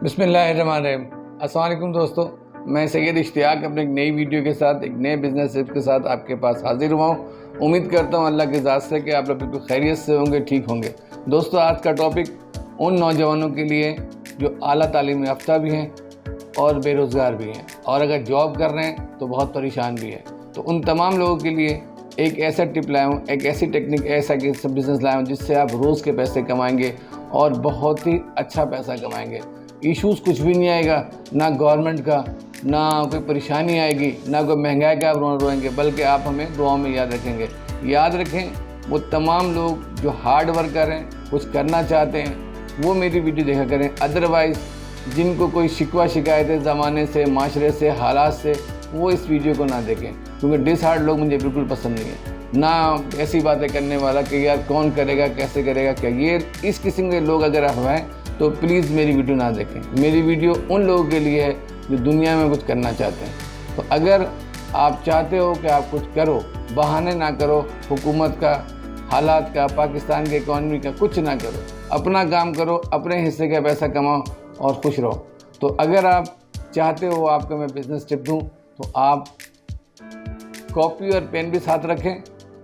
बिस्मिल्लाहिर्रहमानिर्रहीम। अस्सलाम वालेकुम दोस्तों, मैं सैयद इश्तियाक अपने एक नई वीडियो के साथ एक नए बिज़नेस टिप्स के साथ आपके पास हाजिर हुआ हूँ। उम्मीद करता हूँ अल्लाह के ज़ात से कि आप लोग बिल्कुल खैरियत से होंगे, ठीक होंगे। दोस्तों, आज का टॉपिक उन नौजवानों के लिए जो आला तालीम याफ्ता भी हैं और बेरोज़गार भी हैं, और अगर जॉब कर रहे हैं तो बहुत परेशान भी हैं। तो उन तमाम लोगों के लिए एक ऐसा टिप लाया हूँ, एक ऐसी टेक्निक, ऐसा बिज़नेस लाया हूँ जिससे आप रोज़ के पैसे कमाएंगे और बहुत ही अच्छा पैसा कमाएंगे। इश्यूज़ कुछ भी नहीं आएगा, ना गवर्नमेंट का, ना कोई परेशानी आएगी, ना कोई महंगाई का आप रोएंगे, बल्कि आप हमें दुआओं में याद रखेंगे। याद रखें, वो तमाम लोग जो हार्ड वर्कर हैं, कुछ करना चाहते हैं, वो मेरी वीडियो देखा करें। अदरवाइज़ जिनको कोई शिकवा शिकायत है ज़माने से, माशरे से, हालात से, वो इस वीडियो को ना देखें, क्योंकि डिसहार्ड लोग मुझे बिल्कुल पसंद नहीं है। ना ऐसी बातें करने वाला कि यार कौन करेगा, कैसे करेगा, क्या, ये इस किस्म के लोग अगर आप हैं तो प्लीज़ मेरी वीडियो ना देखें। मेरी वीडियो उन लोगों के लिए है जो दुनिया में कुछ करना चाहते हैं। तो अगर आप चाहते हो कि आप कुछ करो, बहाने ना करो, हुकूमत का, हालात का, पाकिस्तान के इकॉनमी का कुछ ना करो, अपना काम करो, अपने हिस्से का पैसा कमाओ और खुश रहो। तो अगर आप चाहते हो आपको मैं बिज़नेस टिप दूँ तो आप कॉपी और पेन भी साथ रखें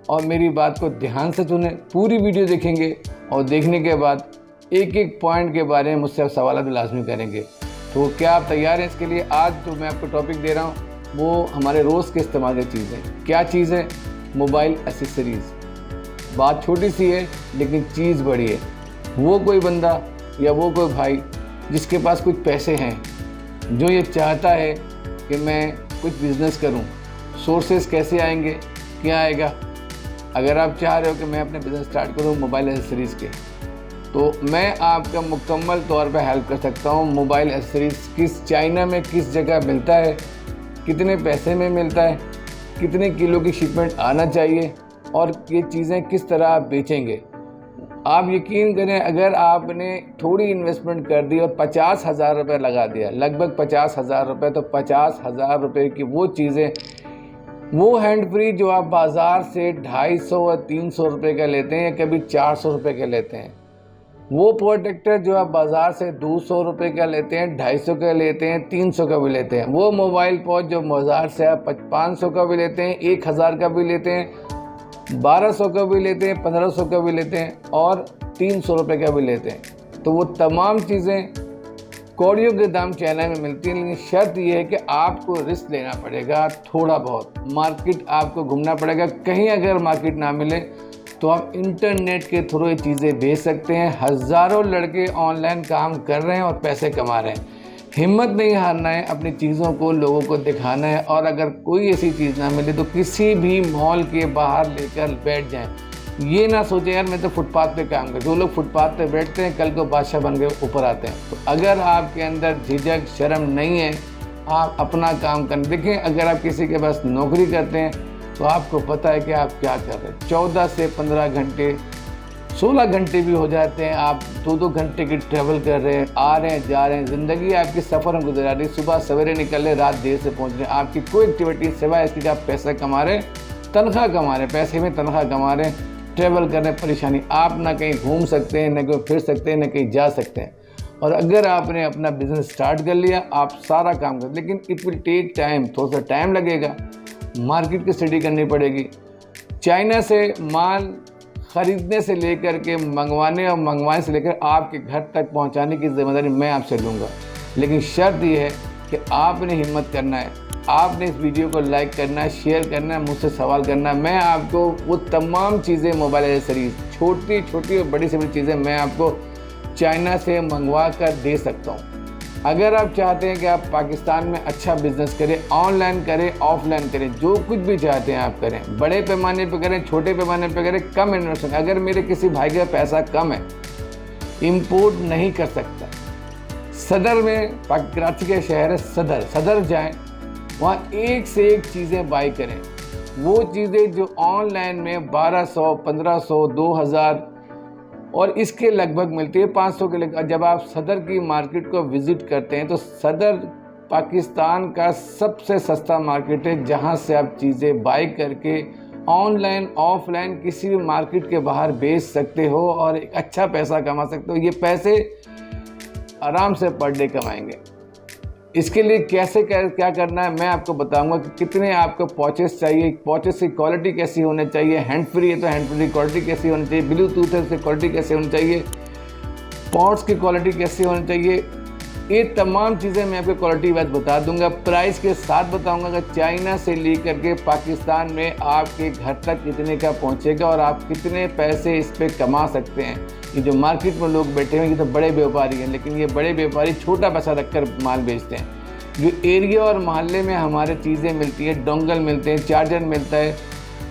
और मेरी बात को ध्यान से सुनें। पूरी वीडियो देखेंगे और देखने के बाद एक एक पॉइंट के बारे में मुझसे सवाल भी लाजमी करेंगे। तो क्या आप तैयार हैं इसके लिए? आज जो मैं आपको टॉपिक दे रहा हूँ वो हमारे रोज़ के इस्तेमाल की चीज़ है। क्या चीज़ है? Mobile accessories. बात छोटी सी है लेकिन चीज़ बड़ी है। वो कोई बंदा या वो कोई भाई जिसके पास कुछ पैसे हैं, जो ये चाहता है कि मैं कुछ बिज़नेस करूं, सोर्सेज कैसे आएंगे, क्या आएगा। अगर आप चाह रहे हो कि मैं अपने बिज़नेस स्टार्ट करूं मोबाइल एसेसरीज़ के, तो मैं आपका मुकम्मल तौर पे हेल्प कर सकता हूं। मोबाइल एसेसरीज़ किस चाइना में किस जगह मिलता है, कितने पैसे में मिलता है, कितने किलो की शिपमेंट आना चाहिए और ये चीज़ें किस तरह आप बेचेंगे। आप यकीन करें, अगर आपने थोड़ी इन्वेस्टमेंट कर दी और 50,000 रुपये लगा दिया, लगभग 50,000 रुपये, तो 50,000 रुपये की वो चीज़ें, वो हैंड फ्री जो आप बाज़ार से 250 और 300 रुपये का लेते हैं या कभी 400 रुपये का लेते हैं, वो प्रोटेक्टर जो आप बाज़ार से 200 रुपये का लेते हैं, 250 का लेते हैं, 300 का भी लेते हैं, वो मोबाइल पॉच जो बाज़ार से आप 500 का भी लेते हैं, 1000 का भी लेते हैं, 1200 का भी लेते हैं, 1500 का भी लेते हैं और 300 रुपये का भी लेते हैं। तो वो तमाम चीज़ें कौड़ियों के दाम चाइना में मिलती हैं, लेकिन शर्त ये है कि आपको रिस्क लेना पड़ेगा, थोड़ा बहुत मार्केट आपको घूमना पड़ेगा। कहीं अगर मार्केट ना मिले तो आप इंटरनेट के थ्रू ये चीज़ें बेच सकते हैं। हज़ारों लड़के ऑनलाइन काम कर रहे हैं और पैसे कमा रहे हैं। हिम्मत नहीं हारना है, अपनी चीज़ों को लोगों को दिखाना है, और अगर कोई ऐसी चीज़ ना मिले तो किसी भी मॉल के बाहर लेकर बैठ जाएं। ये ना सोचें यार मैं तो फुटपाथ पे काम कर। जो लोग फुटपाथ पे बैठते हैं कल को बादशाह बन के ऊपर आते हैं। तो अगर आपके अंदर झिझक शर्म नहीं है, आप अपना काम कर देखें। अगर आप किसी के पास नौकरी करते हैं तो आपको पता है कि आप क्या कर रहे हैं। 14 से 15 घंटे, 16 घंटे भी हो जाते हैं, आप 2-2 घंटे की ट्रैवल कर रहे हैं, आ रहे हैं, जा रहे हैं। ज़िंदगी आपकी सफ़र में गुजरा रही है। सुबह सवेरे निकल रहे, रात देर से पहुंच रहे हैं। आपकी कोई एक्टिविटी सिवाय इसकी कि आप पैसा कमा रहे हैं, तनख्वाह कमा रहे हैं, पैसे में तनख्वाह कमा रहे हैं, ट्रैवल कर रहे हैं, परेशानी। आप ना कहीं घूम सकते हैं, ना कहीं फिर सकते हैं, ना कहीं जा सकते हैं। और अगर आपने अपना बिज़नेस स्टार्ट कर लिया, आप सारा काम कर, लेकिन इट विल टेक टाइम, थोड़ा सा टाइम लगेगा। मार्केट की स्टडी करनी पड़ेगी। चाइना से माल ख़रीदने से लेकर के मंगवाने से लेकर आपके घर तक पहुंचाने की ज़िम्मेदारी मैं आपसे लूँगा। लेकिन शर्त यह है कि आपने हिम्मत करना है, आपने इस वीडियो को लाइक करना है, शेयर करना है, मुझसे सवाल करना है। मैं आपको वो तमाम चीज़ें, मोबाइल एसेसरीज़, छोटी छोटी और बड़ी से बड़ी चीज़ें मैं आपको चाइना से मंगवा कर दे सकता हूँ। अगर आप चाहते हैं कि आप पाकिस्तान में अच्छा बिज़नेस करें, ऑनलाइन करें, ऑफलाइन करें, जो कुछ भी चाहते हैं आप करें, बड़े पैमाने पे करें, छोटे पैमाने पे करें, कम इन्वेस्टमेंट। अगर मेरे किसी भाई का पैसा कम है, इंपोर्ट नहीं कर सकता, सदर में, कराची का शहर है सदर जाएं, वहाँ एक से एक चीज़ें बाई करें। वो चीज़ें जो ऑनलाइन में 1200, 1500, 2000 और इसके लगभग मिलती है, 500 के लगभग। जब आप सदर की मार्केट को विज़िट करते हैं तो सदर पाकिस्तान का सबसे सस्ता मार्केट है, जहां से आप चीज़ें बाई करके ऑनलाइन ऑफलाइन किसी भी मार्केट के बाहर बेच सकते हो और एक अच्छा पैसा कमा सकते हो। ये पैसे आराम से पर डे कमाएंगे। इसके लिए कैसे क्या करना है मैं आपको बताऊंगा कि कितने आपको पॉचेस चाहिए, पॉचेस की क्वालिटी कैसी होनी चाहिए, हैंड फ्री है तो हैंड फ्री क्वालिटी कैसी होनी चाहिए, ब्लूटूथ है उसकी क्वालिटी कैसी होनी चाहिए, पॉट्स की क्वालिटी कैसी होनी चाहिए, ये तमाम चीज़ें मैं आपको क्वालिटी वाइज बता दूंगा, प्राइस के साथ बताऊंगा कि चाइना से लेकर के पाकिस्तान में आपके घर तक कितने का पहुंचेगा और आप कितने पैसे इस पर कमा सकते हैं। ये जो मार्केट में लोग बैठे हैं ये तो बड़े व्यापारी हैं, लेकिन ये बड़े व्यापारी छोटा पैसा रखकर माल बेचते हैं। जो एरिया और मोहल्ले में हमारे चीज़ें मिलती हैं, डोंगल मिलते हैं, चार्जर मिलता है,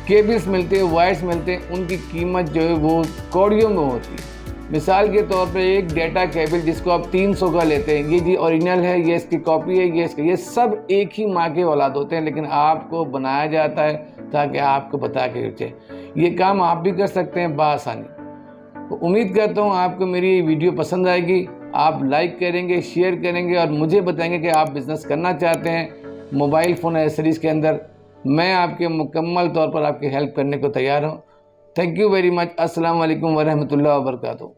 केबल्स मिलते हैं, वायर्स मिलते हैं, उनकी कीमत जो है वो कौड़ियों में होती है। मिसाल के तौर पे एक डेटा केबल जिसको आप 300 का लेते हैं, ये जी ओरिजिनल है, ये इसकी कॉपी है, ये सब एक ही माँ के औलाद होते हैं, लेकिन आपको बनाया जाता है ताकि आपको बता के बेचे। ये काम आप भी कर सकते हैं बआसानी। तो उम्मीद करता हूँ आपको मेरी वीडियो पसंद आएगी, आप लाइक करेंगे, शेयर करेंगे और मुझे बताएंगे कि आप बिज़नेस करना चाहते हैं मोबाइल फ़ोन एसेसरीज़ के अंदर। मैं आपके मुकम्मल तौर पर आपकी हेल्प करने को तैयार हूँ। Thank you very much. अस्सलाम वालेकुम वरहमतुल्लाहि वबरकातुहू।